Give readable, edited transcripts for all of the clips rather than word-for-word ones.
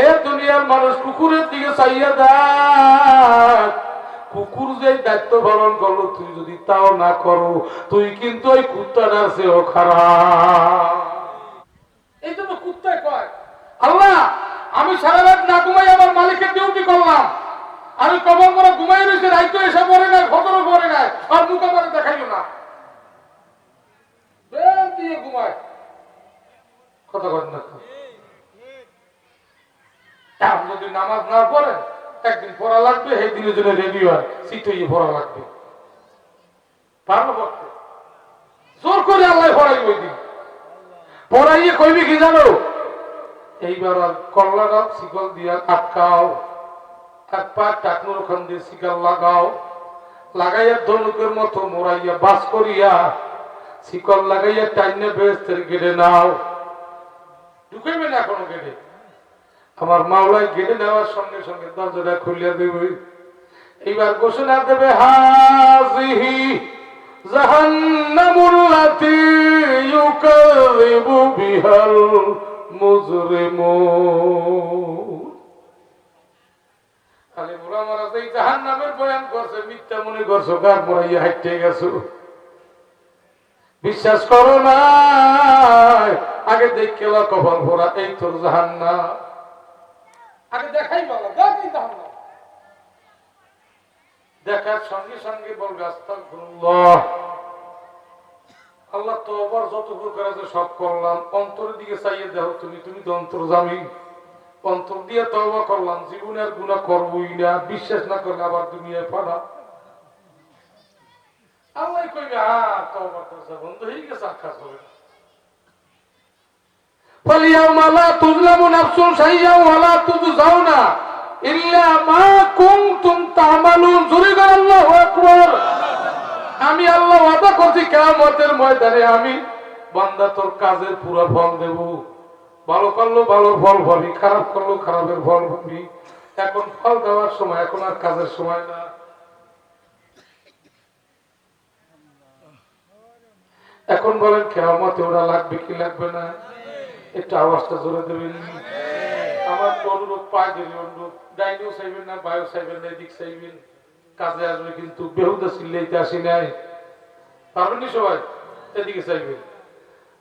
এ দুনিয়ার মানুষ কুকুরের দিকে চাইয়া দেখ, কুকুর যে দায়িত্ব পালন করলো তুই যদি তাও না করো, তুই কিন্তু ওই কুত্তাটার চেয়েও খারাপ। এই জন্য কুত্তায় কয়, আল্লাহ আমি সারা রাত না ঘুমাই আমার মালিকের ডিউটি করলাম, আমি কবর করে ঘুমাই রয়েছে, রাইতো এসে পড়ে নাই, ফজরও পড়ে নাই, আর মুখ আমার দেখাইও না, দিয়ে ঘুমায় কথা বলেন না। যদি নামাজ না পড়ে একদিন পড়া লাগবে, সেই দিনের জন্য রেডি হয়, শীত হয়ে পড়া লাগবে, পারলো পড়তে, জোর করে আল্লাহ পড়াই ওই দিন পড়াইয়ে কইবি কি জানো, এইবার আর কল্লাটা শিকল দিয়া আটকাও, এক পা টাকনুর ওখান দিয়ে শিকল লাগাও, লাগাইয়া ধনুকের মতো মোড়াইয়া বাস করিয়া শিকল লাগাইয়া টাইনে বেহেশতের গেটে নাও, ঢুকেবে না এখনো গেটে। আমার মাওলাই গেটে নেওয়ার সঙ্গে সঙ্গে দরজাটা খুলিয়া দেবে, এইবার ঘোষণা দেবে, হাজিহি জাহান্নামুল্লাতী ইউকাযযিবু বিহাল মুজরিমুন। খালি বুড়া মারা এই জাহান্নামের বয়ান করছে, মিথ্যা মনে করছো, গার মরাইয়া হাঁটতে গেছো, বিশ্বাস করো না, আগে দেখে কপাল ভরা, এই তোর জাহান্নাম, আগে দেখাই বলো, দেখি জাহান্নাম, দেখার সঙ্গে সঙ্গে বলবে আস্তাগফিরুল্লাহ, আল্লাহ তওবার যতটুকু করে আছে সব করলাম, অন্তরের দিকে চাইয়ে দেখো তুমি, তুমি তো অন্তর্যামী, অন্তর দিয়ে তওবা করলাম, জীবনে আর গুনাহ করবই না, বিশ্বাস না করলে আবার দুনিয়ায় পানা। আল্লাহ কইবে তওবা করছে বন্ধ হয়ে গেছে, আর কাজ হবে না। ফালিয়াউমা লা তুযলামু নাফসুন শাইআন ওয়া লা তুজজাউনা ইল্লা মা কুনতুম তা'মালুন। জোরে বল আল্লাহু আকবার। আমি আল্লাহ ওয়াদা করছি কিয়ামতের ময়দানে আমি বান্দা তোর কাজের পুরো ফল দেব, ভালো করলো ভালোর ফল পাবি, খারাপ করলো খারাপের ফল পাবি। এখন ফল দেওয়ার সময়, এখন আর কাজের সময় না। এখন বলেন কিয়ামতে ওরা লাগবে কি লাগবে না, একটু আওয়াজটা জোরে দেবেন। আমার অনুরোধ, পায় ধরে অনুরোধ, ডাইনেও চাইবেন না, বায়ু চাইবেন না, এদিক চাইবেন, কাজে আসবে কিন্তু বেহুদা চিল্লাইতে আসি নাই, পারবেন নি সবাই, এদিকে চাইবেন।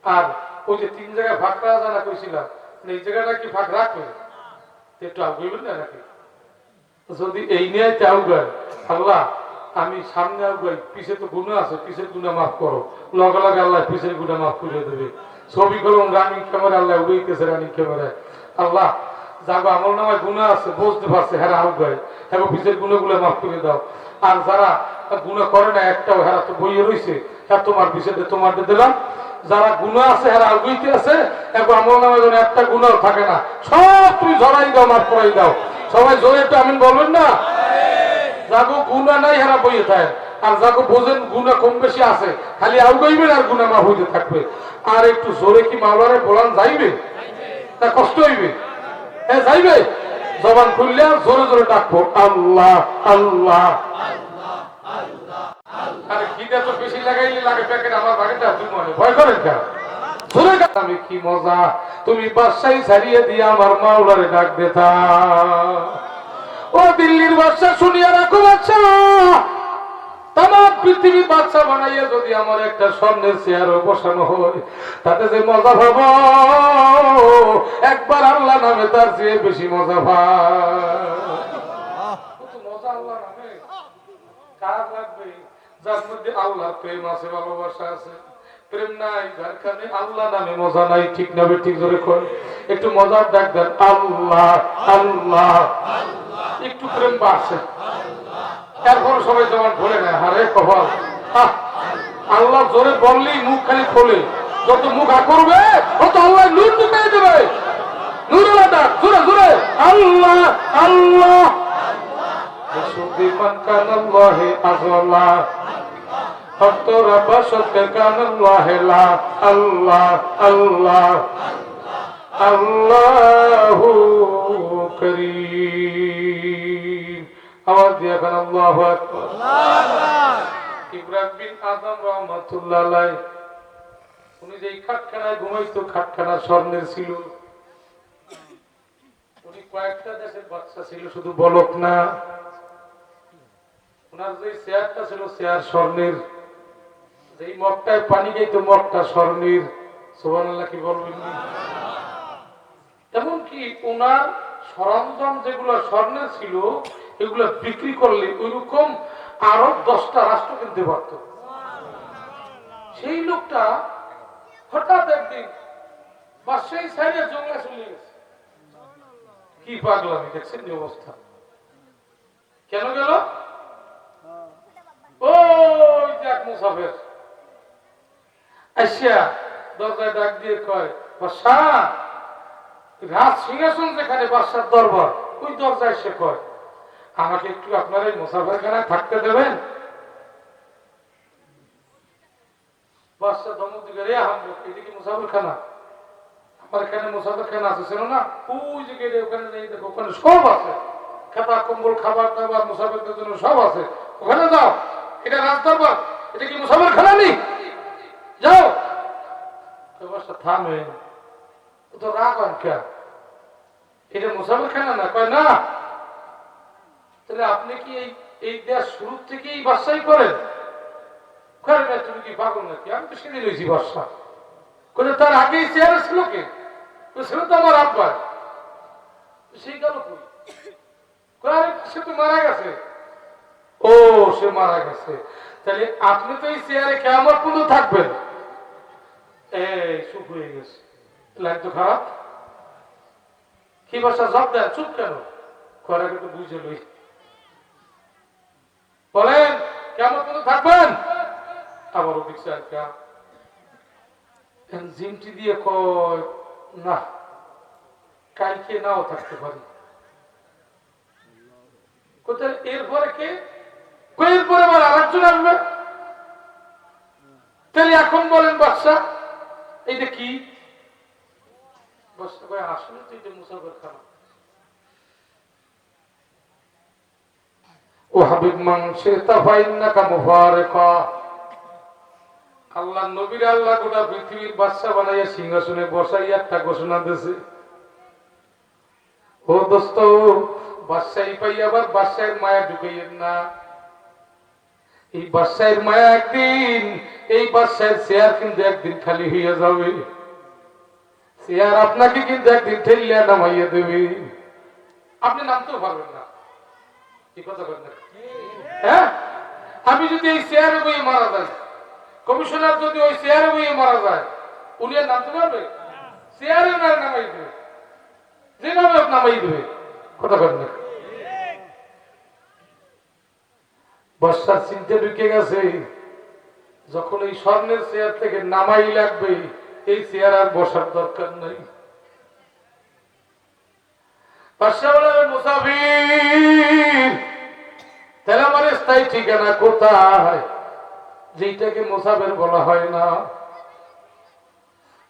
আর ওই যে 3 জায়গায় ফাঁক রাখা জানা কইছিলাম, এই জায়গাটা কি ফাঁক রাখবে, একটু আগাইবেন না নাকি? যদি এই নিয়ে আগায়, আল্লাহ আমি সামনে আগাই, পিছে তো গুনাহ আছে, পিছের গুনাহ মাফ করো, লগে লগে আল্লাহ পিছের গুনাহ মাফ করে দেবে। ছবি কলম রানিং ক্যামেরা আল্লাহ উড়াইতেছে, রানিং ক্যামেরায় আল্লাহ যাগো আমল নামায় গুনাহ আছে, বুঝতে পারছে, হেরা আগায়, হ্যাঁ পিছের গুনাহগুলো মাফ করে দাও। আর যারা গুনাহ করে না একটাও, হেরা তো বইয়ে রয়েছে, হ্যাঁ তোমার পিছনে তোমার দিলাম। যারা গুনাহ আছে হেরা আগুইতে আছে, এখন আমল নামায় যেন একটা গুনাহ থাকে না, সব তুমি ঝরাই দাও, মাফ করাই দাও। সবাই জোরে একটু আমিন বলবেন না? যাগো গুনাহ নাই হেরা বইয়ে থাকে, আর যাগো বোঝেন গুনাহ কম বেশি আছে, খালি আউগাইবেন আর গুনাহ মাফ হইতে থাকবে। আর একটু জোরে কি মাওলারে বলান যাইবে না কষ্ট হইবে? হ্যাঁ যাইবে। জবান খুললে জোরে জোরে ডাকবো আল্লাহ আল্লাহ। আরে খিদা তো বেশি লাগাইলে লাগে প্যাকেট, আমার বাড়িটা তুমি মনে ভয় করেন কেন? জোরে ডাক। আমি কি মজা, তুমি বাদশাহী ছাড়িয়ে দিয়ে আমার মাওলারে ডাক দেতা। ও দিল্লির বাদশা শুনিয়া রাখো, বাদশা তাম পৃথিবীর বাদশা বানাইয়া যদি আমার একটা স্বর্ণের চেয়ারও বসানো হয়, তাতে যে মজা পাব, একবার আল্লাহ নামে তার চেয়ে বেশি মজা মজা আল্লাহ নামে কার লাগবে? যার মধ্যে আল্লাহর প্রেম আছে, ভালোবাসা আছে। প্রেম নাই যার কারণে আল্লাহ নামে মজা নাই, ঠিক না? ঠিক ধরে কয় একটু মজার ডাক দেন আল্লাহ আল্লাহ, একটু প্রেম বাড়ছে। এরপর সবাই জমান ভরে নেয়, হারে কপাল, আল্লাহ জোরে বললেই মুখ খালি খোলে, যত মুখ আ করবে তত আল্লাহ নূর ঢুকিয়ে দেবে। নূরের ডাক জোরে জোরে আল্লাহ আল্লাহ। সুদিমান কানাল্লাহি আযলা ফতরা বাশত কানাল্লাহি লা আল্লাহ আল্লাহ আল্লাহু করিম। আওয়াজ দিয়ে এখন আল্লাহু আকবার। ইব্রাহিম বিন আদম রাহমাতুল্লাহ আলাইহি, উনি যেই খাটখানায় ঘুমাইতো, খাটখানা স্বর্ণের ছিল। উনি কয়েকটা দেশের বাচ্চা ছিল, শুধু বলক না, ওনার যে চেয়ারটা ছিল চেয়ার স্বর্ণের, যেই মগটায় পানি গাইতো মগটা স্বর্ণের। সুবহানাল্লাহ কি বলবেন? এমনকি ওনার সরঞ্জাম যেগুলো স্বর্ণের ছিল এগুলো বিক্রি করলে ওইরকম আরো 10টা রাষ্ট্র কিনতে পারত। সেই লোকটা হঠাৎ একদিন বাদশাহী সাইডে জঙ্গলে চলে গেছে। কি পাগলামি দেখছেন যে অবস্থা। কেন গেল? ওই যে এক মুসাফির আসিয়া দরজায় ডাক দিয়ে কয়, বাদশাহ, রাজ সিংহাসন যেখানে বাদশার দরবার, ওই দরজায় সে কয়, আমাকে একটু আপনার এই মুসাফিরখানায় থাকতে দেবেন? বাদশাহ ধমক দিকে, রে হামলো, এদিকে মুসাফিরখানা, আমার এখানে মুসাফিরখানা আছে, ছিল না? ওই যে গেলে ওখানে নেই, দেখো ওখানে সব আছে, খাতা কম্বল খাবার দাবার মুসাফিরদের জন্য সব আছে, ওখানে যাও। এটা রাজ দরবার, এটা কি মুসাফিরখানা নেই? যাও। বাদশাহ থামে, ও তো রাগ অঙ্কা, এটা মুসাফিরখানা না। কয় না, তাহলে আপনি কি এই দেশ শুরু থেকেই বাদশাহী করেন? করেন না, তুমি কি পাগল নাকি? আমি তো সেদিন হয়েছি বাদশাহ। করে তার আগেই চেয়ারে ছিল কে? ছিল তো আমার আব্বা। সেই গেল কই? সে তো মারা গেছে। ও, সে মারা গেছে, তাহলে আপনি তো এই চেয়ারে কিয়ামত পর্যন্ত থাকবেন। এই চুপ হয়ে গেছে, লাইন তো খারাপ। কি ভাষা জব দেন, চুপ কেন? করে কিন্তু বুঝে লই, বলেন কেমন পর্যন্ত থাকবেন? আবার ওদিক জিমটি দিয়ে কয়, না, কালকে নাও থাকতে পারি। কোথায়? এরপরে কে? এরপরে আবার আরেকজন আসবে। তাহলে এখন বলেন বাদশা, এইটা কি? বাদশা কয়, আসলে তো এটা মুসাফিরখানা। ও হাবিব মাংসে তাফাইন্নাকা মুফারিকা। আল্লাহ নবীর আল্লাহ গোটা পৃথিবীর বাদশা বানাইয়া সিংহাসনে বসাই একটা ঘোষণা দিয়েছে, ও দোস্ত, বাদশাহী পাই আবার বাদশাহের মায়া ঢুকাইয়েন না। এই বাদশাহের মায়া একদিন, এই বাদশাহের চেয়ার কিন্তু একদিন খালি হইয়া যাবে। চেয়ার আপনাকে কিন্তু একদিন ঠেলিয়া নামাইয়া দেবে, আপনি নামতেও পারবেন না। কি কথা বলেন? হ্যাঁ, আমি যদি এই চেয়ারে বইয়ে মারা যাই, কমিশনার যদি ওই চেয়ারে বইয়ে মারা যায়, উনি আর নামতে পারবে? চেয়ারে নামাই দেবে, যেভাবে নামাই দেবে। কথা বলেন না? বর্ষার চিন্তা ঢুকে গেছে, যখন এই স্বর্ণের চেয়ার থেকে নামাই লাগবে, এই চেয়ার আর বসার দরকার নাই। বাদশা বলে, মুসাফির, তাহলে আমার স্থায়ী ঠিকানা কোথায়? যেটাকে মুসাফির বলা হয় না।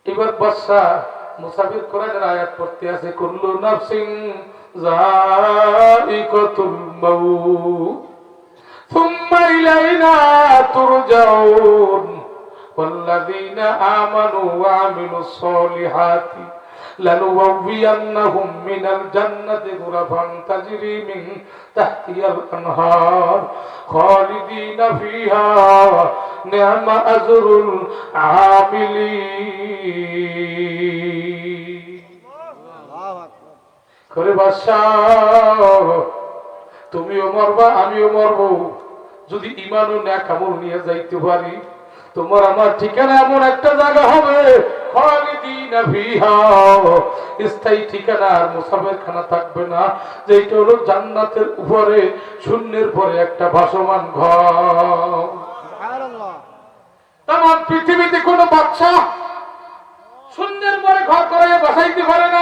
এবার বাদশা মুসাফির কোরআনের আয়াত পড়তে আছে, কুল্লু নাফসিন যায়িকাতুল মাউত সুম্মা ইলাইনা তুরজাউন ওয়াল্লাযীনা আমানু ওয়া আমিলুস সালিহাতি লানুবাউইয়ান্নাহুম মিনাল জান্নাতি গুরাফান তাজরি মিন তাহতিহাল আনহার খালিদিনা ফিহা নি'মা আজরুল আমিলিন। করে বাদশাহ, তুমিও মরবা, আমিও মরব, যদি ঈমান ও নেক আমল নিয়ে যাইতে পারি, তোমার আমার ঠিকানা এমন একটা জায়গা হবে, খালিদিনা ফিহা, স্থায়ী ঠিকানা, আর মুসাফিরখানা থাকবে না, যেটা হলো জান্নাতের উপরে শূন্যের পরে একটা ভাসমান ঘর। সুবহানাল্লাহ। তামাম পৃথিবীতে কোনো বাদশা শূন্যের পরে ঘর করে বসাইতে পারে না।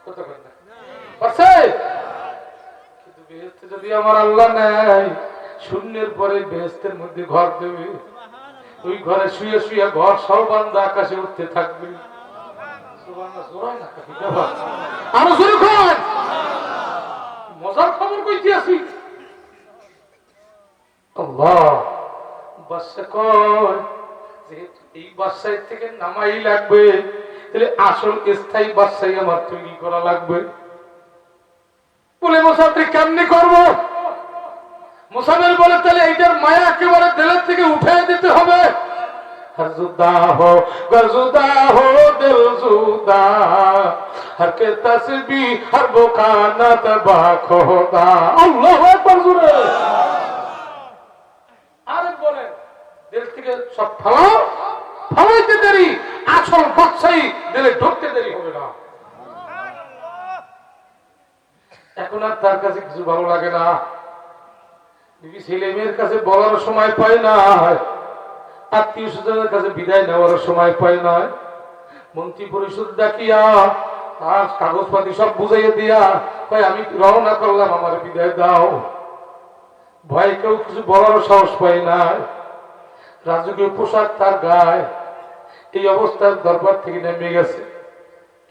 কত কথা পারছে? কিন্তু বেহেশতে যদি আমার আল্লাহ নাই, শূন্যের পরে বেহেশতের মধ্যে ঘর দেবে, ওই ঘরে শুয়ে শুয়ে ঘর সব বান্দা আকাশে উঠতে থাকবে। আরো শুরু করেন, মজার খবর কইতে আসি। বাদশা কয়, যেহেতু এই বাদশাহী থেকে নামাই লাগবে, তাহলে আসল স্থায়ী বাদশাহী আমার তৈরি করা লাগবে। বলে মুসাফির কেমনি করবো? মুসাফির বলে তাহলে এইটার মায়া একেবারে দিলের থেকে উঠে দিতে হবে। हर जुदा हो गर जुदा हो दिल जुदा हर के तस्बीह हर बुकाना तबा खोदा अल्लाहु আকবার জোরে আরে বলেন দিল থেকে সব ফালাও, ফালাইতে দেরি, আসল বাদশাহী দিলে ঢুকতে দেরি হবে না। এখন আর তার কাছে কিছু ভালো লাগে না, ছেলে মেয়ের কাছে বলার সময় পায় না, আত্মীয় স্বজনের কাছে বিদায় নেওয়ার সময় পায় না। মন্ত্রী পরিষদ ডাকিয়া আর কাগজপাতি সব বুঝাইয়া দিয়া কয় আমি রওনা করলাম, আমার বিদায় দাও। ভয় কেউ কিছু বলার সাহস পায় না, রাজকীয় পোশাক তার গায়ে। এই অবস্থার দরবার থেকে নেমে গেছে।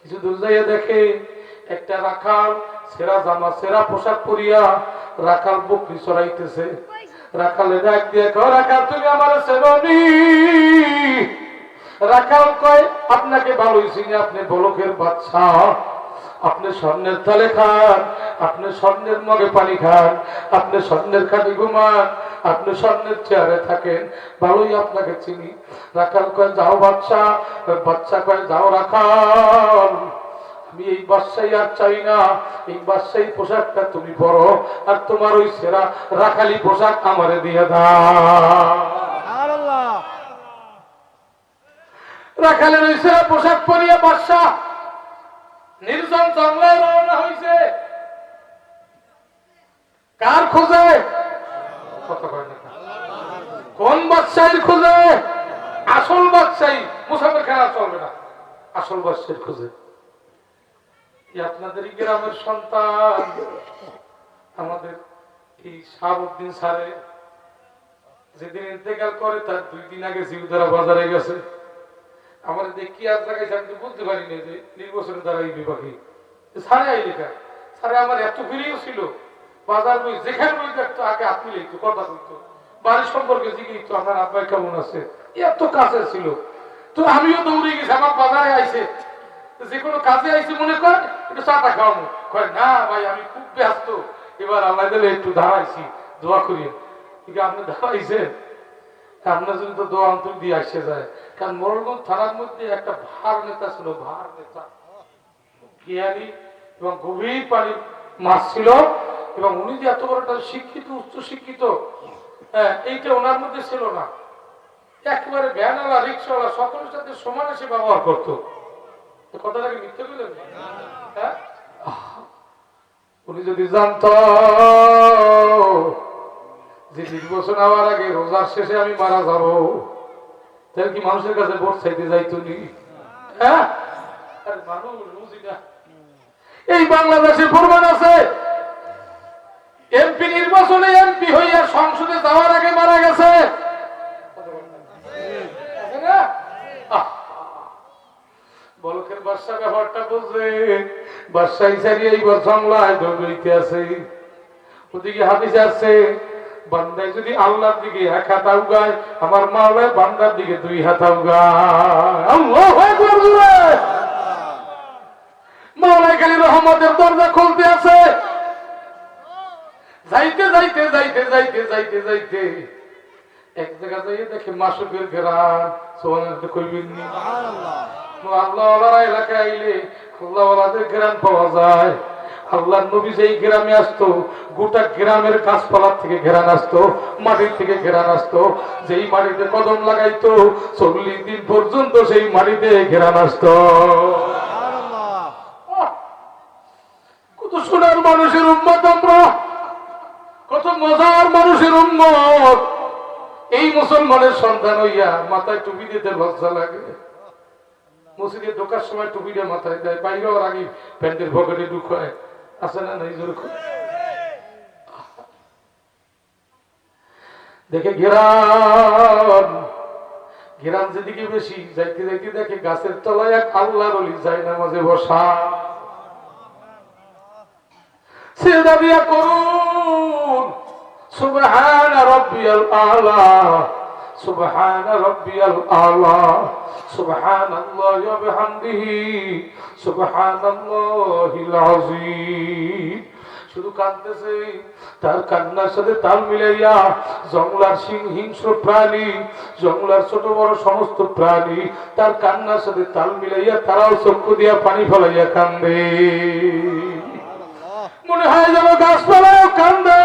কিছু দূর যাইয়া দেখে একটা রাখাল সেরা জামা সেরা পোশাক পরিয়া রাখাল বকরি চড়াইতেছে। রাখালে ডাক দিয়ে কয় রাখাল তুমি আমার চেননি? রাখাল কয় আপনাকে ভালোই চিনি, আপনি বলকের বাদশা, আপনি স্বর্ণের তালে খান, আপনি স্বর্ণের মগে পানি খান, আপনি স্বর্ণের খাটি ঘুমান, আপনি স্বর্ণের চেয়ারে থাকেন, ভালোই আপনাকে চিনি। রাখাল কয় যাও বাদশা, বাদশা কয় যাও রাখাল, আমি এই বাদশাহী আর চাই না, এই বাদশাহী পোশাকটা তুমি পরো, আর তোমার ওই সেরা রাখালি পোশাক আমারে দিয়ে দাও। রাখালের ওই সেরা পোশাক পরিয়া বাদশা নির্জন জঙ্গলে রওনা হইছে। কার খোঁজে? কথা কয় না। কোন বাদশাহীর খোঁজে? আসল বাদশাহী। মুসাফির খানা চলবে না, আসল বাদশাহীর খোঁজে। আপনাদের গ্রামের সন্তান আমাদের এই শাহাবুদ্দিন স্যারে যেদিন ইন্তেকাল করে তার 2 দিন আগে জিউদারা বাজারে গেছে। আমার দেখি আর জায়গায় আমি বুঝতে পারিনি যে নির্বাচনে তারা এই বিভাগে সারে আই লেখা। সারে আমার এত ফিরেও ছিল, বাজার বই যেখানে বই দেখতো আগে আপনি লিখতো, কথা বলতো, বাড়ির সম্পর্কে জিজ্ঞেস আমার আব্বাই কেমন আছে, এত কাছে ছিল। তো আমিও দৌড়ে গেছি, আমার বাজারে আইসে যে কোনো কাজে আইসি মনে করেন একটু চাটা খাওয়ানো, কয় না ভাই আমি খুব ব্যস্ত, এবার আল্লাহ দিলে একটু দাঁড়াইছি, দোয়া করিয়ে। ঠিক আছে আপনি দাঁড়াইছেন, আপনার জন্য তো দোয়া অন্তর দিয়ে আসে যায়। কারণ মোরলগঞ্জ থানার মধ্যে একটা ভার নেতা ছিল, ভার নেতা, জ্ঞানী এবং গভীর পানির মাছ ছিল, এবং উনি যে এত বড় একটা শিক্ষিত উচ্চ শিক্ষিত, এইটা ওনার মধ্যে ছিল না। একেবারে ভ্যানওয়ালা রিক্সাওয়ালা সকলের সাথে সমানে সে ব্যবহার করতো। কথাটাকে মিথ্যে বললেন? হ্যাঁ, উনি যদি জানত যে নির্বাচন হওয়ার আগে রোজার শেষে আমি মারা যাব, তাহলে কি মানুষের কাছে ভোট চাইতে যাইতো নি? হ্যাঁ, মানুষ বুঝি না। এই বাংলাদেশে প্রমাণ আছে, এমপি নির্বাচনে এমপি হইয়া সংসদে যাওয়ার আগে মারা গেছে। বলকের বাদশা ব্যাপারটা বুঝলে বাদশাহী ছাড়িয়ে এইবার জংলায় দৌড়াইতে আছে। ওদিকে হাদিস আছে, বান্দায় যদি আল্লাহর দিকে 1 হাত উগায়, আমার মাওলায় বান্দার দিকে 2 হাত উগায়। আল্লাহু আকবার জোরে। মাওলায় খালি রহমতের দরজা খুলতে আছে। যাইতে যাইতে যাইতে যাইতে যাইতে যাইতে এক জায়গা যাইয়ে দেখে মাসুকের ঘেরান। সুবহানাল্লাহ কইবেন নি? আল্লাহওয়ালা এলাকায় আইলে আল্লাহওয়ালাদের ঘেরান পাওয়া যায়। আল্লাহর নবী যেই গ্রামে আসতো, গোটা গ্রামের গাছপালার থেকে ঘেরান আসতো, মাটির থেকে ঘেরান আসতো। যেই মাটিতে কদম লাগাইতো 40 দিন পর্যন্ত সেই মাটিতে ঘেরান আসতো। কত সোনার মানুষের উম্মত আমরা, কত মজার মানুষের উম্মত। এই মুসলমানের সন্তান হইয়া মাথায় টুপি দিতে লজ্জা লাগে। মসজিদে ঢোকার সময় টুপিটা মাথায় দেয়, বাইরে হওয়ার আগে প্যান্টের পকেটে ঢুকায়। আছে না নাই? জোর দেখে ঘেরান, ঘেরান যেদিকে বেশি যাইতে যাইতে দেখে গাছের তলায় এক আল্লাহর ওলি যায় নামাজে বসা। সিজদা দিয়া করুন সুবহান রাব্বিয়াল আলা, সুবহান রাব্বিয়াল আলা, সুবহানাল্লাহি ওয়া বিহামদিহি, সুবহানাল্লাহিল আযীম। শুধু কাঁদতেছে। তার কান্নার সাথে তাল মিলাইয়া জঙ্গলার হিংস্র প্রাণী, জঙ্গলার ছোট বড় সমস্ত প্রাণী তার কান্নার সাথে তাল মিলাইয়া তারাও চক্ষু দিয়া পানি ফলাইয়া কান্দে। মনে হয় যেন গাছপালাও কান্দে।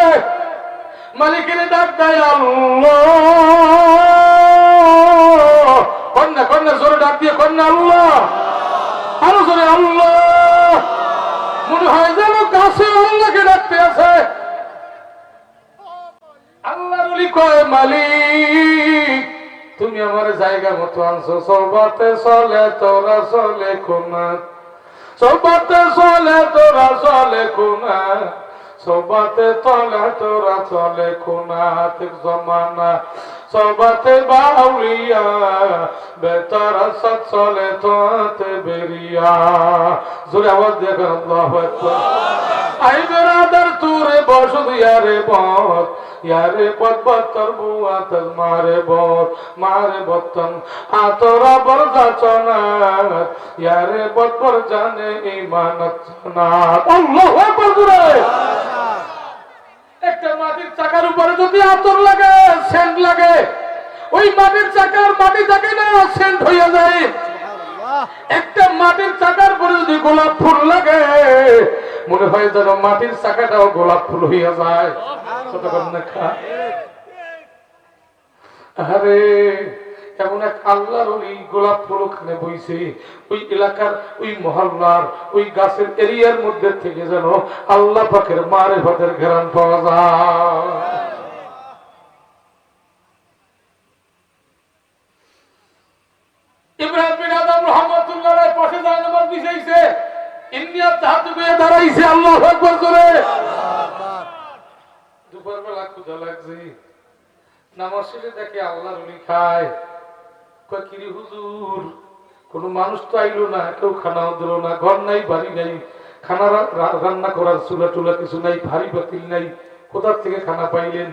মালিকের ডাক দেয় আল্লাহ, কন্যা কন্যা জোরে ডাক দিয়ে কন্যা আল্লাহ, আরো জোরে আল্লাহ। মনে হয় যেন গাছে আল্লাহকে ডাকতে আছে। আল্লাহর ওলি কয় মালিক তুমি আমার জায়গা মতো আনছো, সবাতে চলে তোরা চলে কোনা, সবাতে চলে তোরা চলে কোনা, সবাতে তলে তোরা চলে কোনাতে জমানা, সবাতে বাউলিয়া বেতার সাথ চলে তোতে বেরিয়া। জোরে আওয়াজ দিয়ে আল্লাহু আকবার। আই বেরাদার তুরে বসদ ইয়ারে বত, ইয়ারে পদ বতর বুয়া তজ মারে বত, মারে বতন আতরা বরজা চনা, ইয়ারে বত বর জানে ইমানত না। আল্লাহু আকবার। জোরে একটা মাটির চাকার উপরে যদি আতর লাগে, সেন্ট লাগে, ওই মাটির চাকার মাটি থাকে না, সেন্ট হইয়া যায়। একটা মাটির চাকার পরে যদি গোলাপ ফুল লাগে, মনে হয় যেন মাটির চাকাটাও গোলাপ ফুল হইয়া যায়। আরে এমন এক আল্লাহর ওই গোলাপ ফুল ওখানে বইছে, ওই এলাকার ওই মহল্লার ওই গাছের এরিয়ার মধ্যে থেকে যেন আল্লাহ পাকের মারিফতের ঘেরান পাওয়া যায়। ইব্রাহিম বিন আদম রাহমাতুল্লাহর পাশে যায় নামাজ বিছাইছে, ইন্ডিয়া তাহাজ্জুদ করে দাঁড়াইছে। আল্লাহু আকবার করে দুপুর বেলা ক্ষুধা লাগছে, নামাজ শেষে দেখে আল্লাহর ওলি খায়। কয় কিরে হুজুর, কোন মানুষ তো আইলো না, কেউ খানাও দিল না, ঘর নাই বাড়ি নাই, খানা রান্না করার চুলা টুলা কিছু নাই, ভারী বাতিল নাই, কোথার থেকে খানা পাইলেন?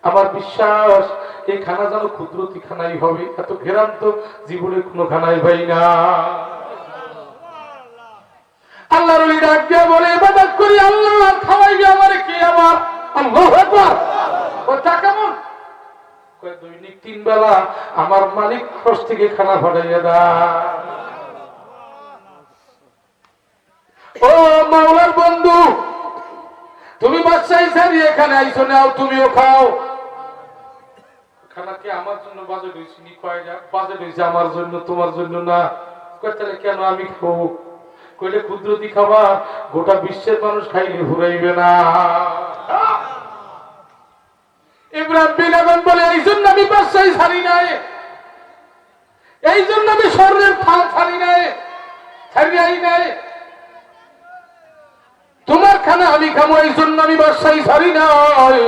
আমার বিশ্বাস এই খানা যেন ক্ষুদ্রতি খানাই হবে, এত ঘেরান তো জীবনে কোনো খানাই পাই না। আল্লাহর ওলি ডাক দিয়া বলে, ইবাদত করি আল্লাহ, আর খাওয়াইবি আমারে কে? আমার আল্লাহু আকবার। কথা কেমন? কয় দৈনিক 3 বেলা আমার মালিক খরচ থেকে খানা পাঠাইয়া দেয়। ও মাওলার বন্ধু, তুমি বাদশাহী ছাড়িয়ে এখানে আইছো, নাও তুমিও খাও। খানা কি আমার জন্য বাজেট হয়েছে? নি কয় যা বাজেট হয়েছে আমার জন্য, তোমার জন্য না। কয় তাহলে কেন আমি খাবো? কইলে ক্ষুদ্রতি খাবার গোটা বিশ্বের মানুষ খাইলে ফুরাইবে না। ইব্রাহিম বিন আদম বলে, এই জন্য আমি বাদশাহী ছাড়ি নাই, এই জন্য আমি স্বর্ণের থাল ছাড়ি নাই, ছাড়িয়াই নাই। তোমার খানা আমি খাবো, এই জন্য আমি বাদশাহী ছাড়ি নাই।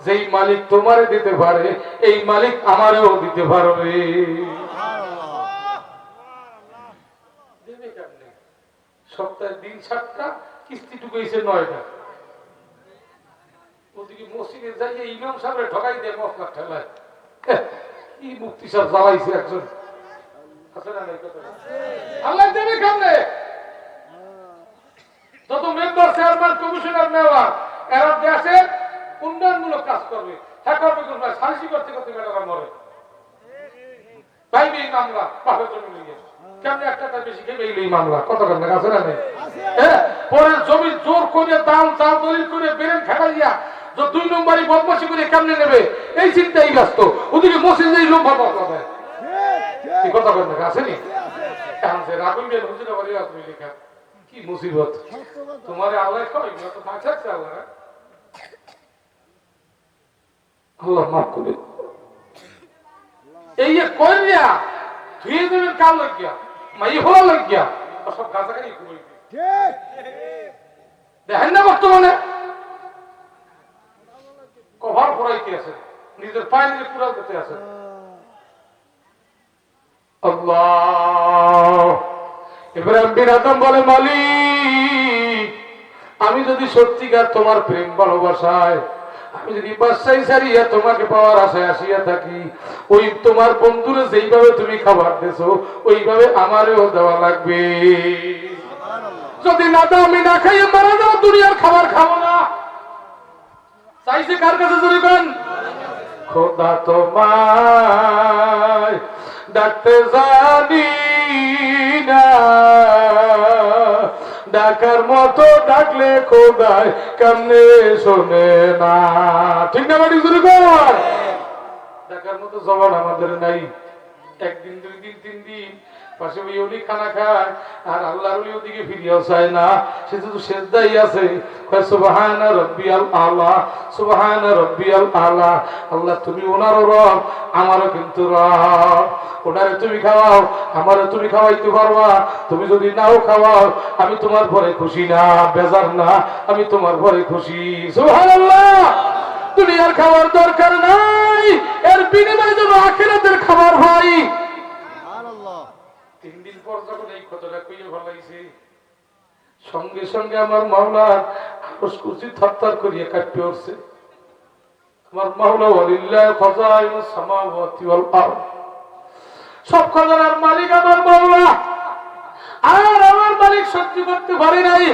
যেই মালিক তোমারে দিতে পারে, এই মালিক আমারেও দিতে পারবে। সপ্তাহে দিন 7টা, কিস্তি ঢুকাইছে 9টা। ওদিকে মসজিদে যাইয়ে ইমাম সাহেব ঢকাই দেয় মশলা ঠেলায়। কি মুক্তি সাহেব জ্বালাইছে একজন, আল্লাহ দেবে কেমনে? যত মেম্বার, চেয়ারম্যান, কমিশনার, মেয়র এরা দেশের উন্নয়নমূলক কাজ করবে, হ্যাঁ করবে করবে, সালিসি করতে করতে মেয়েরা মরে। পাইবে এই মামলা বাপের জমি নিয়ে, কেমনি 1 টাকা বেশি খেয়ে এই মামলা। কত কেমন আছে না নেই? পরে জমি জোর করে দাম চাল দলিল করে বেরেন ফেলাইয়া 2 নম্বরই বদমাশি করে কেমনে নেবে, এই চিন্তাই ব্যস্ত। ওদিকে মসজিদে লোক ভাবা হবে। কি কথা কেমন আসেনি? রাগুল বের হুজুর বাড়ি আপনি লেখা কি মুসিবত। তোমার আল্লাহ কয় না তো মাছাচ্ছে আল্লাহ। আল্লাহ মাফ করে। এই যে কইয়া ধুয়ে দেবেন কাল লাগিয়া, মাই হওয়া লাগিয়া, সব গাছাগাড়ি ঘুরে দেখেন না বর্তমানে কভার পড়াইতে আছে, নিজের পায়ে নিজে পুরা দিতে আছে। আল্লাহ। ইব্রাহিম বিন আদম বলে, মালিক আমি যদি সত্যিকার তোমার প্রেম ভালোবাসায়, আমি যদি বাদশাহী ছাড়িয়া তোমাকে পাওয়ার আশায় আসিয়া থাকি, ওই তোমার বন্ধুরে যেইভাবে তুমি খাবার দিছো ওইভাবে আমারেও দেওয়া লাগবে। যদি না দাও আমি না খাইয়ে মারা যাও, দুনিয়ার খাবার খাবো না। চাইছে কার কাছে জোরে করেন? খোদা তোমায় ডাকতে জানি না, ডাকার মতো ডাকলে খোদায় কেমনে শোনে না। ঠিক না বাড়ি জোরে কর। ডাকার মতো জবান আমাদের নাই। একদিন, 2 দিন, 3 দিন পাশে ওলি খানা খায় আর আল্লাহর ওলি ওদিকে ফিরিয়েও চায় না। সে শুধু সেজদাই আছে, সুবহানা রাব্বিয়াল আলা, সুবহানা রাব্বিয়াল আলা। আল্লাহ তুমি ওনারও রব, আমারও কিন্তু রব। ওনারে তুমি খাওয়াও, আমারও তুমি খাওয়াইতে পারবা। তুমি যদি নাও খাওয়াও, আমি তোমার পরে খুশি না, বেজার না, আমি তোমার পরে খুশি। সুবহানাল্লাহ। দুনিয়ার খাবার দরকার নাই, এর বিনিময়ে যেন আখিরাতের খাবার হয়। 3 দিন পর যখন এই কথাটা কইয়া ফেলাইছে, সঙ্গে সঙ্গে আমার মাওলার আরশ কুরসি থরথর করিয়া কাঁপতে উঠছে। আমার মাওলা ওয়ালিল্লাহি খাযাইনুস সামাওয়াতি ওয়াল আরদ, সব খাজানার মালিক আমার মাওলা। আর আমার মালিক সহ্য করতে পারে নাই।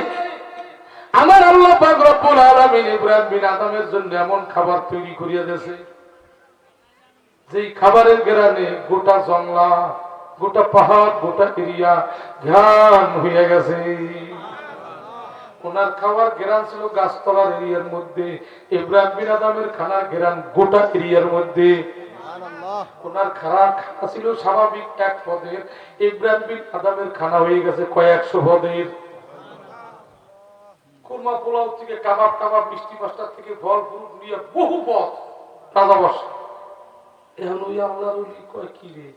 আমার আল্লাহ পাক রব্বুল আলামিন ইব্রাহিম বিন আদমের জন্য এমন খাবার তৈরি করিয়া দিয়েছে, যেই খাবারের ঘ্রাণে গোটা জংলা, গোটা পাহাড়, গোটা এরিয়া ঘ্রাণ হয়ে গেছে। ওনার খাবার ঘ্রাণ ছিল গাছতলার এরিয়ার মধ্যে, ইব্রাহিম বিন আদমের খানার ঘ্রাণ গোটা এরিয়ার মধ্যে। ওনার খানা ছিল স্বাভাবিক 1 পদের, ইব্রাহিম বিন আদমের খানা হয়ে গেছে কয়েকশো পদের। কুরমা পোলাও থেকে কাবাব টাবাব, মিষ্টি মাস্টার থেকে ফল ফুল নিয়ে বহু পথ তাজা বসে। এখন ওই আল্লাহর ওলি কয় কি রে,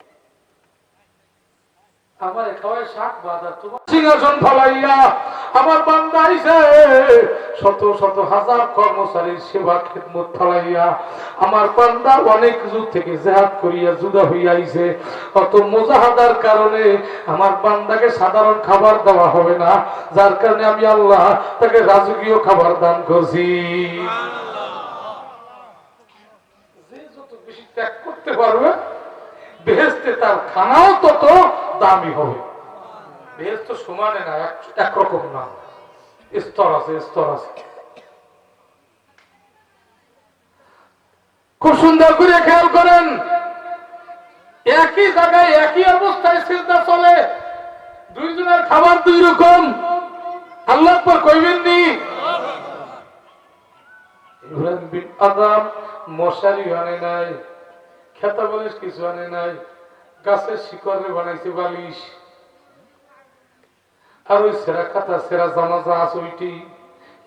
আমার খাওয়ায় শাক বাঁধা, তোমার সিংহাসন ফলাইয়া আমার বান্দা আইছে, শত শত হাজার কর্মচারীর সেবা খেদমত ফলাইয়া আমার বান্দা অনেক যুগ থেকে জিহাদ করিয়া জুদা হইয়া আইছে। অত মুজাহাদার কারণে আমার বান্দাকে সাধারণ খাবার দেওয়া হবে না, যার কারণে আমি আল্লাহ তাকে রাজকীয় খাবার দান করছি। যে যত বেশি ত্যাগ করতে পারবে, বেহেশতে তার খানাও তত দামি হবে। বেহেশত সমানে না, একরকম না, স্তর আছে, স্তর আছে। খুব সুন্দর করে খেয়াল করেন, একই জায়গায় একই অবস্থায় সিজদা চলে, দুইজনের খাবার 2 রকম। আল্লাহ পর কইবেন নি ইব্রাহিম বিন আদম মশারি আনে নাই, খেতা বালিশ কিছু আনে নাই, গাছের শিকড়ে বানাইছে বালিশ। আর ওই সেরা খাতা সেরা জামা যা আছে ওইটি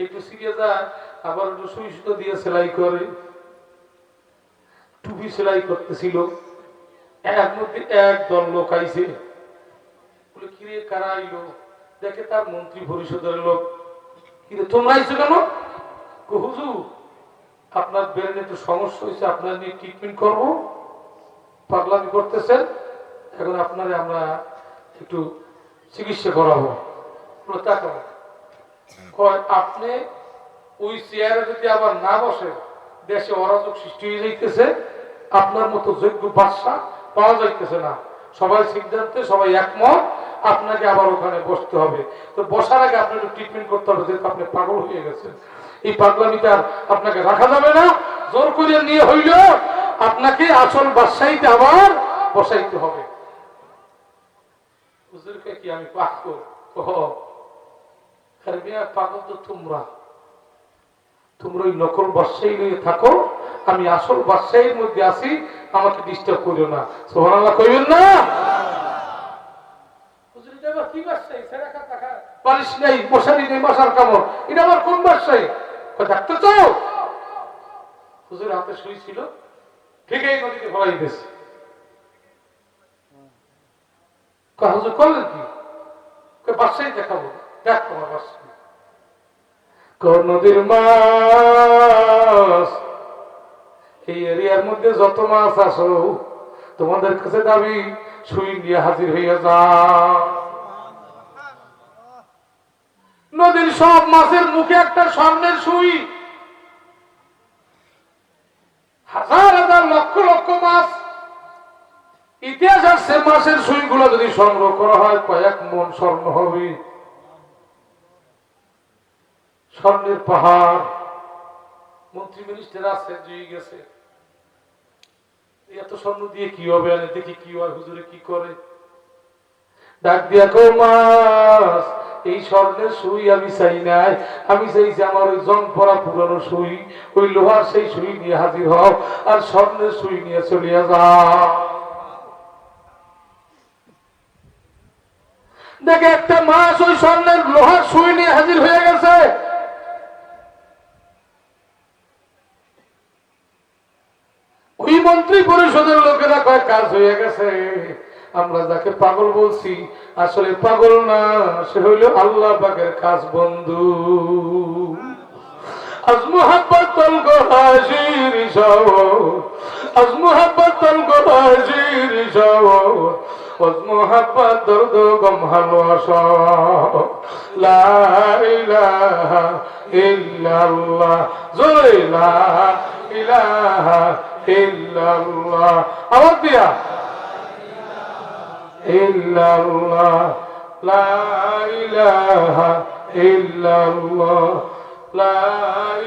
একটু সিরিয়ে যায়, আবার একটু সুই সুতো দিয়ে সেলাই করে, টুপি সেলাই করতেছিল। এর মধ্যে একদল লোক আইছে, বলে কিরে কারা আইলো, দেখে তার মন্ত্রী পরিষদের লোক। কিন্তু তোমরা আইছো কেন? হুজুর আপনার ব্রেনে একটু সমস্যা হয়েছে, আপনার নিয়ে ট্রিটমেন্ট করবো, পাগলামি করতেছেন, এখন আপনারে আমরা একটু চিকিৎসা করাবো। আপনি ওই চেয়ারে যদি আবার না বসে, দেশে অরাজক সৃষ্টি হয়ে যাইতেছে, আপনার মতো যোগ্য বাদশা পাওয়া যাইতেছে না, সবাই সিদ্ধান্তে সবাই একমত, আপনাকে আবার ওখানে বসতে হবে। তো বসার আগে আপনার ট্রিটমেন্ট করতে হবে, যেহেতু আপনি পাগল হয়ে গেছেন। এই পাগলামিটা আপনাকে রাখা যাবে না, জোর করে নিয়ে হইল আপনাকে আসল বাদশাহীতে আবার বসাইতে হবে। হুজুরকে কি আমি পাগল? পাগল তো তোমরা, তোমরা ওই নকল বাদশাহী নিয়ে থাকো, আমি আসল বাদশাহীর মধ্যে আছি, আমাকে ডিস্টার্ব করিও না। সুবহানাল্লাহ কইবেন না? হুজুর এটা আবার কি বাদশাহী? সেরা খাতা খা, বালিশ নেই, মশারি নেই, মশার কামড়, এটা আবার কোন বাদশাহী? ডাক্তার চাও? হুজুর হাতে সুই ছিল, ঠিক এই নদীতে ফলাই দিয়েছে। হুজুর করলেন কি? বাদশাহী দেখাবো, দেখ তোমার বাদশাহী। নদীর মাছ, এই এরিয়ার মধ্যে যত মাছ আসো, তোমাদের কাছে দাবি সুই নিয়ে হাজির হইয়া যা। নদীর সব মাছের মুখে একটা স্বর্ণের সুই, হাজার হাজার লক্ষ লক্ষ মাছ। ইতিহাস আসছে মাছের সুইগুলো যদি সংগ্রহ করা হয়, কয়েক মন স্বর্ণ হবে। স্বর্ণের পাহাড়। মন্ত্রী মিনিস্টার আছে জুই গেছে, এত স্বর্ণ দিয়ে কি হবে, আনে দেখি কি হয়, হুজুরে কি করে। ডাক দিয়া কো মাস, এই স্বর্ণের সুই আমি চাই নাই, আমি চাইছি আমার ওই জং পরা পুরানো সুই, ওই লোহার সেই সুই নিয়ে হাজির হও আর স্বর্ণের সুই নিয়ে চলিয়া যাও। দেখে একটা মাস ওই স্বর্ণের লোহার সুই নিয়ে হাজির হয়ে গেছে। ওই মন্ত্রী পরিষদের লোকেরা কয় কাজ হয়ে গেছে, আমরা যাকে পাগল বলছি আসলে পাগল না, সে হইল আল্লাহ পাকের খাস বন্ধু। আজ মুহাব্বতুল গহাজির শাওর, আজ মুহাব্বতুল গহাজির শাওর, আজ মুহাব্বত দর্দ গম হালওয়াসা। লা ইলাহা ইল্লাল্লাহ, জোরে লা ইলাহা ইল্লাল্লাহ, আওয়াজ দিয়া ইল্লাল্লাহ, লা ইলাহা ইল্লাল্লাহ, লা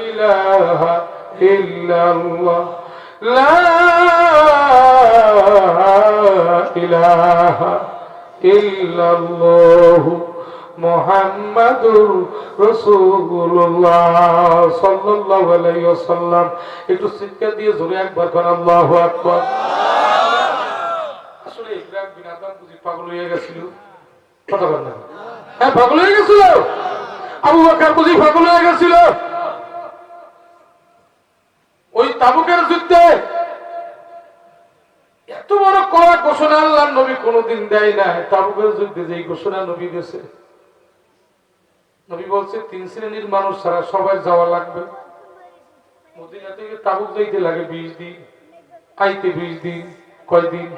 ইলাহা ইল্লাল্লাহ, লা ইলাহা ইল্লাল্লাহ মুহাম্মাদুর রাসূলুল্লাহ সাল্লাল্লাহু আলাইহি ওয়াসাল্লাম। একটু চিৎকার দিয়ে জোরে একবার কোন আল্লাহু আকবার। আসলে ইব্রাহিম বিন আদম বুঝি পাগল হয়ে গেছিল, কথা বল না, হ্যাঁ পাগল হয়ে গেছিল। আবু বকর বুঝি পাগল হয়ে গেছিল। ওই তাবুকের যুদ্ধে এত বড় কড়া ঘোষণা আল্লাহর নবী কোনোদিন দেয় না। তাবুকের যুদ্ধে যেই ঘোষণা নবী দিয়েছে, নবী বলছে 3 শ্রেণীর মানুষ ছাড়া সবাই যাওয়া লাগবে। মদিনা থেকে তাবুক যাইতে লাগে 20 দিন, আইতে 20 দিন, কয়দিন?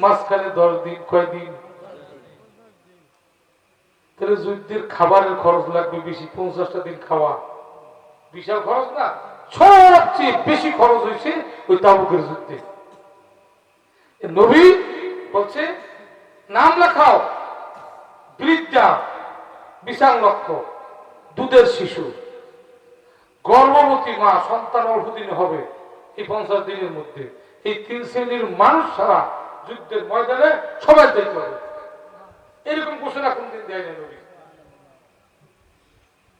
মাঝখানে 10 দিন, কয়দিন? তাহলে যুদ্ধের খাবারের খরচ লাগবে বেশি, 50টা দিন খাওয়া বিশাল খরচ না? সবচেয়ে বেশি খরচ হয়েছে ওই তাবুকের যুদ্ধে। নবী বলছে নাম লেখাও, বৃদ্ধা, বিশাল লক্ষ্য, দুধের শিশু, গর্ভবতী মা, সন্তান অল্প দিনে হবে এই 50 দিনের মধ্যে। এই 3 শ্রেণীর মানুষ ছাড়া যুদ্ধের ময়দানে সবাই যেতে হবে। এরকম ঘোষণা কোনদিন দেয় না নবী।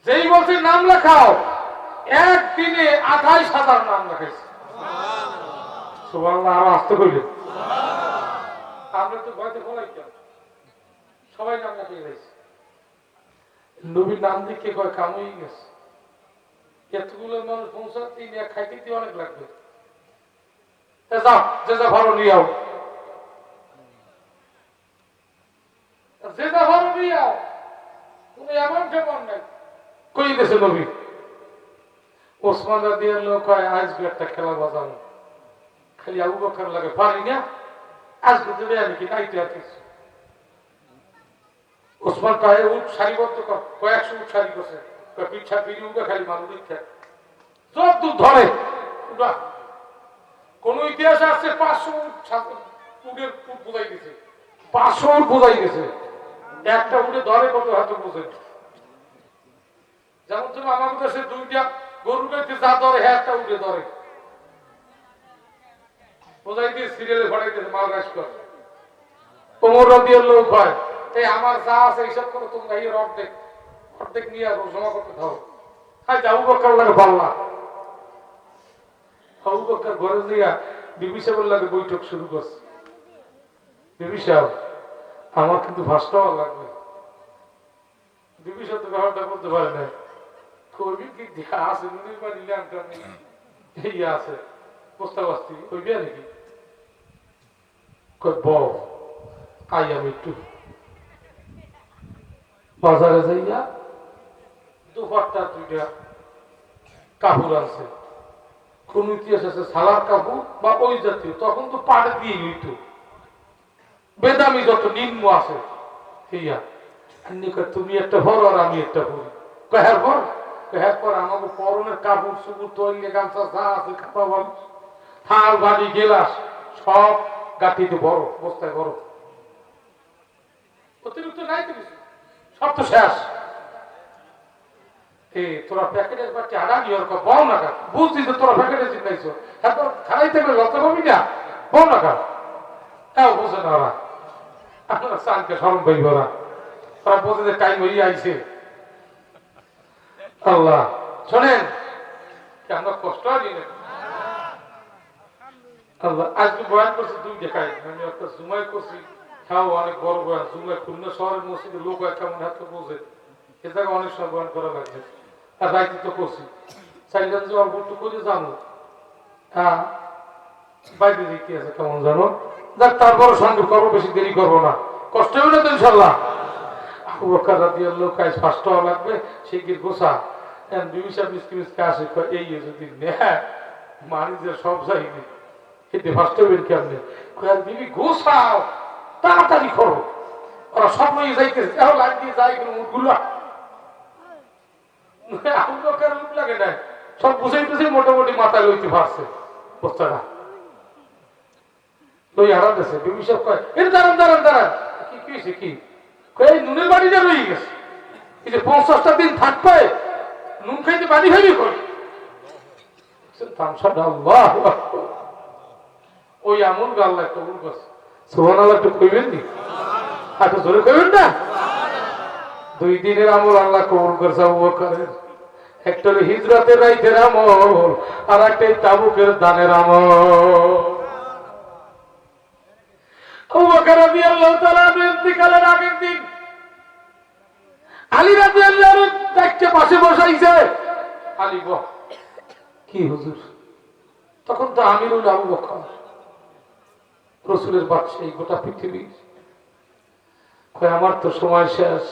যেই বলছে নাম লেখাও, একদিনে 28,000 নাম লেখাইছে। সুবহানাল্লাহ, আরো আসতে কইলে আমরা তো ভয়তে ফলাইতাম, সবাই নাম লেখাই গেছে। নবী নাম লিখে কয় কাম হয়ে গেছে, এতগুলো মানুষ 50 দিন এক খাইতে দিয়ে অনেক লাগবে। যাও, যে যা ভালো নিয়ে আও, যে যা ভালো নিয়ে আও, তুমি এমন কেমন নাই কই গেছে নবী। ওসমান রাদিয়াল্লাহু কয় আজকে একটা খেলা বাজাবো, খালি আবু বকর লাগে পারি না, আজকে দেবে আমি কি নাইতে আর কিছু। ওসমান কয় উঠ সারিবদ্ধ কর, কয়েকশো উঠ সারি করছে, পিঠা পিড়ি উঠে খালি মানুষ ইচ্ছা সব দূর ধরে। কোন ইতিহাসে আসছে 500 উটের উঠ বোঝাই গেছে, 500 উঠ বোঝাই গেছে। একটা উঠে ধরে কত হাতে বোঝে। যেমন তুমি আমার দেশে 2টা গরু গাইতে যা ধরে, হ্যাঁ একটা উঠে ধরে বোঝাই দিয়ে সিরিয়ালে ভরাই দিয়েছে মাল রাইস করে। ওমর রাদিয়াল্লাহু কয় এই আমার যা আছে এইসব করে তোমরা এই অর্ধেক অর্ধেক নিয়ে জমা করতে থাকো। হ্যাঁ আবু বকর লাগে পাল্লা, আবু বকর ঘরে দিয়া বিবি সাহেবের লাগে বৈঠক শুরু করছে। বিবি সাহেব আমার কিন্তু ভাষাও লাগবে। বিবি সাহেব তো ব্যাপারটা বলতে পারে না, কবি কি দেখা আছে নুনির বা নিলাম এই আছে প্রস্তাব আসছি কইবি নাকি? কই বউ আই আমি একটু বাজারে যাইয়া দুপাট্টা 2টা কাপড় আছে। কোন ইতিহাস আছে সালার কাপড় বা ওই জাতীয়, তখন তো পাড়ে দিয়ে হইত, বেদামি যত নিম্ন আছে হইয়া তুমি একটা ভর আর আমি একটা ভরি। কহের ভর, কহের পর আমাকে পরনের কাপড় সুপুর তৈরি গামছা যা আছে খাতা বল থাল বাড়ি গেলাস সব গাঠিতে বড় বস্তায় বড়, অতিরিক্ত নাই তো কিছু, সব তো শেষ। তোরা প্যাকেটের বাচ্চা আড়া নিয়ে ওর বল না কাজ বুঝছিস তোরা প্যাকেটে চিন্তাইছো হ্যাঁ তোর খারাইতে গেলে লজ্জা পাবি না বল না কাজ হ্যাঁ বোঝে না ওরা আপনারা চানকে স্মরণ পাইব ওরা ওরা বোঝে যে টাইম হয়ে আইছে আল্লাহ শোনেন আমরা কষ্ট আনি না আল্লাহ আজকে বয়ান করছি দুই দেখাই আমি একটা জুমাই করছি হ্যাঁ অনেক বড় বয়ান জুমাই খুলনা শহরের মসজিদে লোক কেমন হাতে বোঝে এ জায়গায় অনেক সময় বয়ান করা লাগছে আর দায়িত্ব তো করছি চাইলাম যে অল্প একটু করে জানো হ্যাঁ বাইরে দেখতে আছে কেমন জানো যাক তারপর সঙ্গে করবো বেশি দেরি করবো না কষ্ট হবে না তো ইনশাল্লাহ লোক আজ 5 টাকা লাগবে সে কি গোসা বিবিসা মিসকি মিসকে আসে এই যদি মানি যে সব যাইনি এতে 5 টাকা বের কেমনি দিবি গোসাও তাড়াতাড়ি করো ওরা স্বপ্নই যাইতেছে এও লাইন দিয়ে যাই কোনো মুখগুলা উঠ লাগে না সব বুঝাইতেছে মোটামুটি মাথায় লইতে পারছে বস্তাটা লই হারাতেছে বিবি সব কয় এর দাঁড়ান দাঁড়ান দাঁড়ান কি কি হয়েছে কি এই নুনের বাড়িটা রয়ে গেছে এই যে 50টা দিন থাকবে নুন খাইতে বাড়ি হইবি কই ওই আমল গাল্লা কবুল করছে সুবহানাল্লাহ একটু কইবেন নি এত জোরে কইবেন না 2 দিনের আমল আল্লাহ কবুল করছে আবু বকরের একটা হলো হিজরতের রাইতের আমল আর একটা তাবুকের দানের আমল আবু বকর রাদিয়াল্লাহু তাআলা ইন্তিকালের আগের দিন আলী রাদিয়াল্লাহু তাকে পাশে বসাইছে আলী বল কি হুজুর তখন তো আমিরুল আবু বকর রাসূলের বাদশা এই গোটা পৃথিবী কয় আমার তো সময় শেষ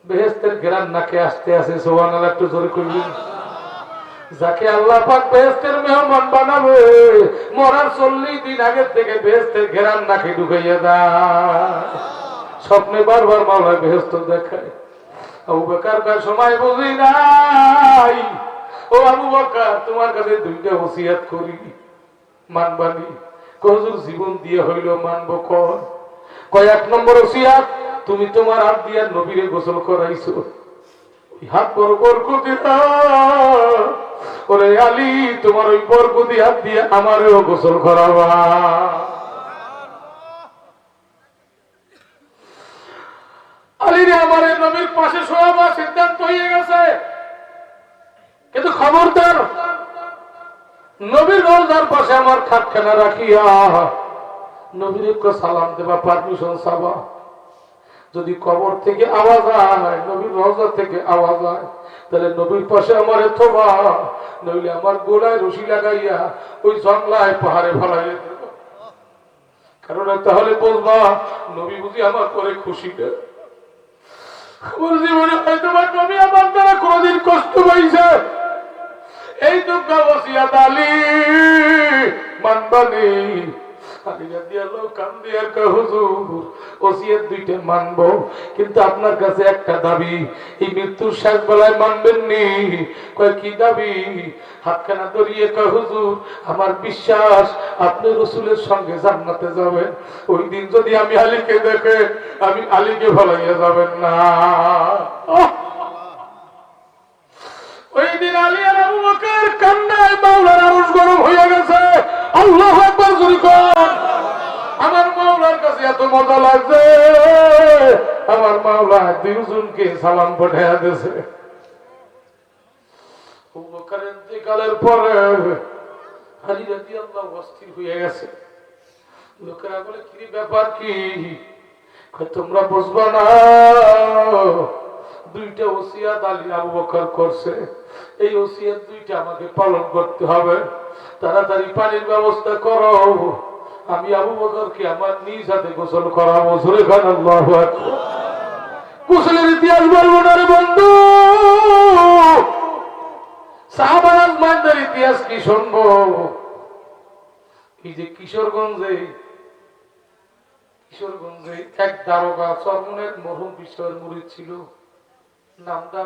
বেহেশতের ঘেরান নাকে আসতে আসে সুবহানাল্লাহ একটু জোরে কইবেন যাকে আল্লাহ পাক বেহেশতের মেহমান বানাবে মরার 40 দিন আগে থেকে বেহেশতের ঘেরান নাকে ঢুকাইয়া দেয় স্বপ্নে বারবার মাওলা বেহেশত দেখায় আবু বকর কার সময় বুঝি নাই ও আবু বকর তোমার কাছে 2টা ওসিয়ত করি মানবানি হুজুর জীবন দিয়ে হইল মানব কয় 1 নম্বর ওসিয়ত তুমি তোমার হাত দিয়ে নবীরে গোসল করাইছো হাত বরকতি ওরে আলী তোমার ওই বরকতি হাত দিয়ে আমারও গোসল করাবা আলীরে আমার নবীর পাশে শোয়াবা সিদ্ধান্ত হয়ে গেছে কিন্তু খবরদার নবীর রওজার পাশে আমার খাটখানা রাখিয়া নবীর সালাম দেবা পারমিশন চাবা যদি কবর থেকে আওয়াজ হয় নবীর রওজা থেকে আওয়াজ হয় তাহলে নবীর পাশে আমার থোবা নইলে আমার গোলায় রশি লাগাইয়া ওই জঙ্গলায় পাহাড়ে ফেলাইয়া দেব কারণ তাহলে বুঝবা নবী বুঝি আমার পরে খুশি না আমার জীবনে হয়তো নবী আমার দ্বারা কোনদিন কষ্ট পাইছে এই দুঃখ ওসিয়ত আলী মানবানি মানবো কিন্তু আপনার কাছে একটা দাবি এই মৃত্যুর শেষ বেলায় মানবেননি কয় কি দাবি হাতখানা ধরিয়ে কয় হুজুর আমার বিশ্বাস আপনি রসুলের সঙ্গে জান্নাতে যাবেন ওই দিন যদি আমি আলীকে দেখে আমি আলীকে ভালাইয়া যাবেন না ওই দিন আলী আর আবু বকর কান্নায় মাওলার আরশ গরম হয়ে গেছে আল্লাহু আকবার জোরে কর আমার মাওলার কাছে এত মজা লাগছে আমার মাওলা দুইজনকে সালাম পাঠিয়ে দিয়েছে আবু বকরের ইন্তেকালের পরে আলী রাদিয়াল্লাহু অস্থির হয়ে গেছে লোকেরা বলে কি ব্যাপার কি তোমরা বুঝবা না 2টা ওসিয়ত আলী আবু বকর করছে এই ওসিয়ত 2টা আমাকে পালন করতে হবে তাড়াতাড়ি পানির ব্যবস্থা করো আমি আবু বকরকে আমার নিজ হাতে গোসল করাবো জোরে খান আল্লাহু আকবার গোসলের ইতিহাস বলবো না রে বন্ধু সাহাবা আজমানদের ইতিহাস কি শুনবো এই যে কিশোরগঞ্জে এক দারোগা চরমনের মরহুম বিশ্বের মুরিদ ছিল নামটা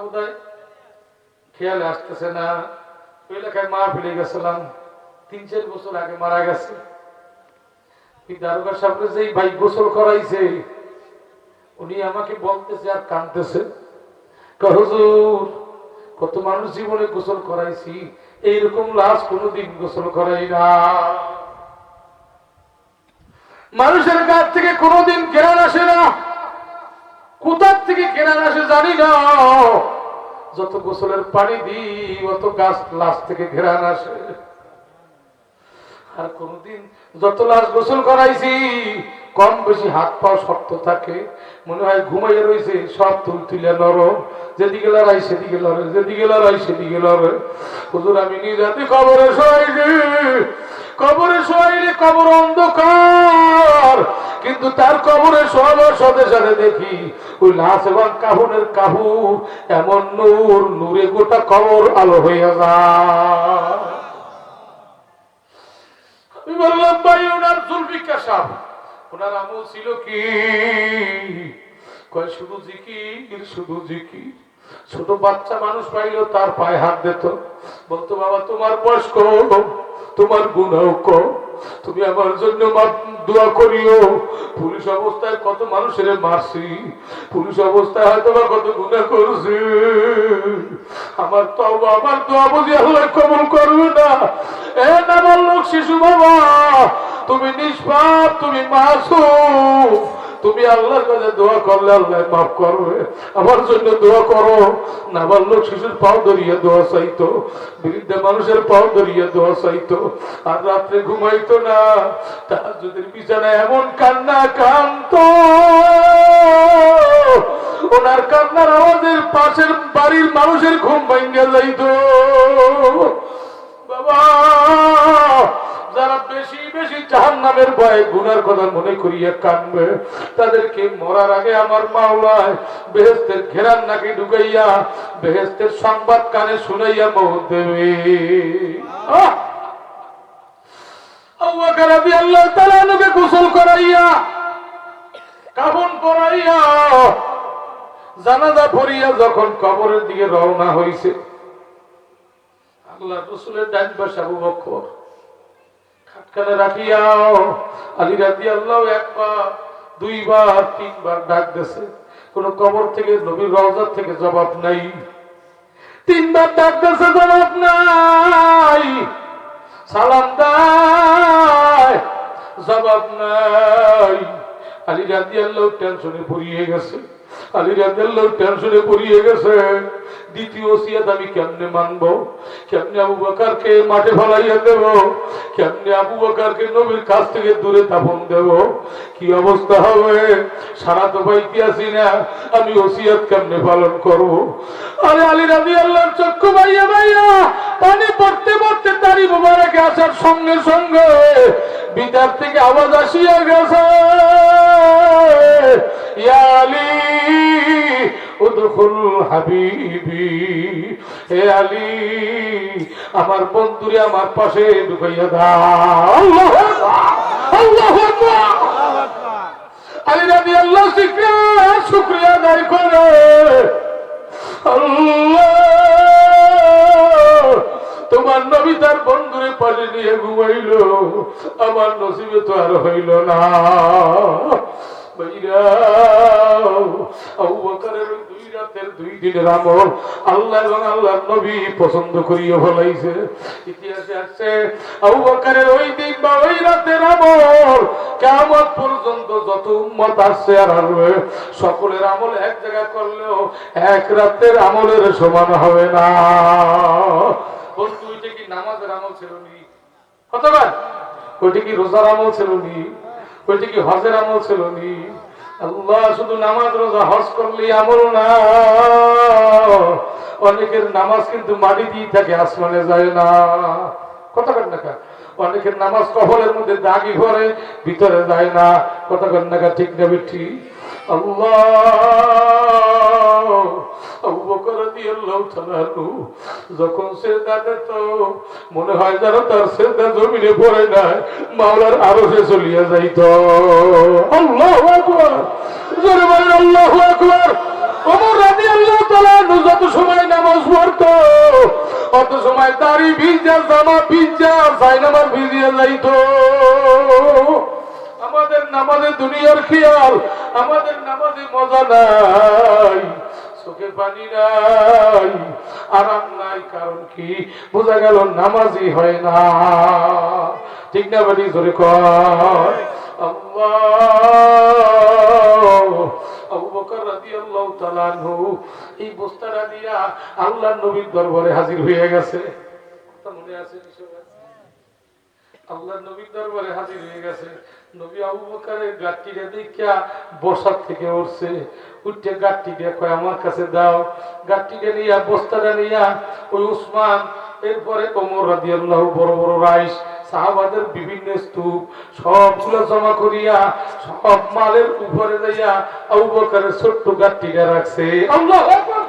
বোধহয় খেয়ালে আসতেছে না ওই এলাকায় মা ফেলে গেছিলাম 3-4 বছর আগে মারা গেছে এই দারোগা সাহেব যে ভাই গোসল করাইছে উনি আমাকে বলতেছে আর কাঁদতেছে হুজুর কত মানুষ জীবনে গোসল করাইছি, এইরকম লাশ কোনোদিন গোসল করাই না। মানুষের কাছ থেকে কোনোদিন ঘেরান আসে না, কোথার থেকে ঘেরান আসে জানি না। যত গোসলের পানি দিই অত গাছ লাশ থেকে ঘেরান আসে। আর কোনদিন যত লাশ গোসল করাইছি কম বেশি হাত পা শক্ত থাকে, মনে হয় ঘুমাইয়া রয়েছে, সব তুলে নরম, যেদিকে লড়াই সেদিকে লড়ে, যেদিকে লড়াই সেদিকে লড়ে। হুজুর আমি নিরাতে কবরে শোয়াইছি, কবরে শোয়াইলে কবর অন্ধকার, কিন্তু তার কবরে শোয়াবার সাথে সাথে দেখি ওই লাশ এবং কাহুনের কাহুর এমন নূর, নূরে গোটা কবর আলো হয়ে যায়। আমি বললাম ভাই ওনার জুলফিকার সাহেব, ওনার আমল ছিল কি? কয় শুধু জিকির, শুধু জিকির। ছোট বাচ্চা মানুষ পাইলেও তার পায়ে হাত দিত, বলতো বাবা তোমার বয়স কম, তোমার গুনাহ কম, তুমি আমার জন্য দোয়া করিও। পুলিশ অবস্থায় কত মানুষের মারছি, পুলিশ অবস্থায় হয়তো বা কত গুনাহ করছি, আমার তওবা আমার দোয়া বুঝি আল্লাহ কবুল করবে না। এ নাবালক শিশু বাবা, তুমি নিষ্পাপ, তুমি মাসুম, তুমি আল্লাহর কাছে দোয়া করলে আল্লাহ মাফ করবে। আমার জন্য দোয়া করো। নাবালক শিশুর পাও ধরিয়ে দোয়া চাইতো, বৃদ্ধ মানুষের পাও ধরিয়ে দোয়া চাইতো, আর রাত্রে ঘুমাইতো না। তাহাজ্জুদের বিছানায় এমন কান্না কাঁদতো, ওনার কান্নার আওয়াজের পাশের বাড়ির মানুষের ঘুম ভাঙিয়া যাইতো। বাবা, যারা বেশি বেশি জাহান্নামের ভয়ে গুনার কথা মনে করিয়া কাঁদবে, তাদেরকে মরার আগে আমার মাওলায় বেহেশতের ঘেরান নাকি ঢুকাইয়া বেহেশতের সংবাদ কানে শুনাইয়া মৌত দেবে। আবু বকর রাদিয়াল্লাহু তাআলা আনহুকে গোসল করাইয়া, কাফন পরাইয়া, জানাজা পড়িয়া যখন কবরের দিকে রওনা হইছে, আল্লাহ রাসূলের ডান পাশে আবু বকর খাটখানে রাখিয়া আলী রাদিয়াল্লাহু একবার, দুইবার, তিনবার ডাক দিয়েছে, কোন কবর থেকে, নবীর রওজা থেকে জবাব নাই। তিনবার ডাক দিয়েছে, জবাব নাই। সালাম দেয়, জবাব নাই। আলী রাদিয়াল্লাহু টেনশনে পড়িয়ে গেছে, আলী রাদিয়াল্লাহু টেনশনে পড়িয়ে গেছে। দ্বিতীয় ওসিয়ত আমি কেমনে মানবো, কেমনে আবু বকরকে মাঠে ফেলাইয়া দেব, কেমনে আবু বকরকে নবীর কাছ থেকে দূরে দাফন দেব, কি অবস্থা হবে? সারা তো পাইতে আসি না, আমি ওসিয়ত কেমনে পালন করব? আরে আলী রাদিয়াল্লাহু চক্ষু বাইয়া বাইয়া পানি পড়তে পড়তে তারি মোবারকে আসার সঙ্গে সঙ্গে ভিতর থেকে আওয়াজ আসিয়া গেছে, ইয়া আলী উদখুল হাবিবি, হে আলী আমার বন্ধুরে আমার পাশে ঢুকাইয়া দাও। আল্লাহু আকবার, আল্লাহু আকবার। আলী রাদিয়াল্লাহু শুকরিয়া আদায় করে, আল্লাহ তোমার নবী তার বন্ধুরে পাশে নিয়ে ঘুমাইল, আমার নসিবে তো আর হইল না। আবু বকরের দুই রাতের দুই দিনের আমল আল্লাহ এবং আল্লাহর নবী পছন্দ করিয়া ফলাইছে। ইতিহাসে আসছে আবু বকরের ওই দিন বা ওই রাতের আমল কিয়ামত পর্যন্ত যত উম্মত আসছে আর আসবে, সকলের আমল এক জায়গা করলেও এক রাতের আমলের সমান হবে না। বন্ধু, ওইটা কি নামাজের আমল ছিল নি? কতবার? ওইটা কি রোজার আমল ছিল নি? ওইটা কি হজের আমল ছিল নি? আল্লাহ শুধু নামাজ রোজা হজ করলে আমল না। অনেকের নামাজ কিন্তু মাটি দিয়ে থাকে, আসমানে যায় না। কথা কেন না? অনেকের নামাজ কবরের মধ্যে দাগি ভরে, ভিতরে যায় না। কথা কেন না? ঠিক না বেঠি? আল্লাহ আবু বকর রাদিয়াল্লাহু তাআলা যখন সিজদা দিত, মনে হয় যেন তার সিজদা জমিনে পড়ে না, মাওলার আরশে চলিয়া যাইত। আল্লাহু আকবার, জোরে বলেন আল্লাহু আকবার। ওমর রাদিয়াল্লাহু তাআলা যত সময় নামাজ পড়তো, অত সময় দাড়ি ভিজা, জামা ভিজা, জায়নামাজ ভিজিয়া যাইত। আমাদের নামাজে দুনিয়ার খেয়াল, আমাদের নামাজে মজা নাই। চোখে পানি নাই, আরাম নাই, কারণ কি? বোঝা গেল নামাজি হয় না। ঠিক না বাড়ি ধরে কর আল্লাহ। আবু বকর রাদিয়াল্লাহু তাআলা আনহু এই বস্তাটা দিয়া আল্লাহর নবীর দরবারে হাজির হয়ে গেছে। মনে আছে? আল্লাহর নবীর দরবারে হাজির হয়ে গেছে। নবী আবু বকরের গাঁটটিটা দেখিয়া বসার থেকে উঠছে, উঠে গাঁটটি দিয়ে কয় আমার কাছে দাও। গাঁটটিটা নিয়া বস্তাটা নিয়া ওই উসমান, এরপরে ওমর রাদিয়াল্লাহু, বড় বড় রাইস, সাহাবাদের বিভিন্ন স্তূপ সবগুলো জমা করিয়া সব মালের উপরে যাইয়া আবু বকরের ছোট্ট গাঁটটিটা রাখছে। আল্লাহু আকবার।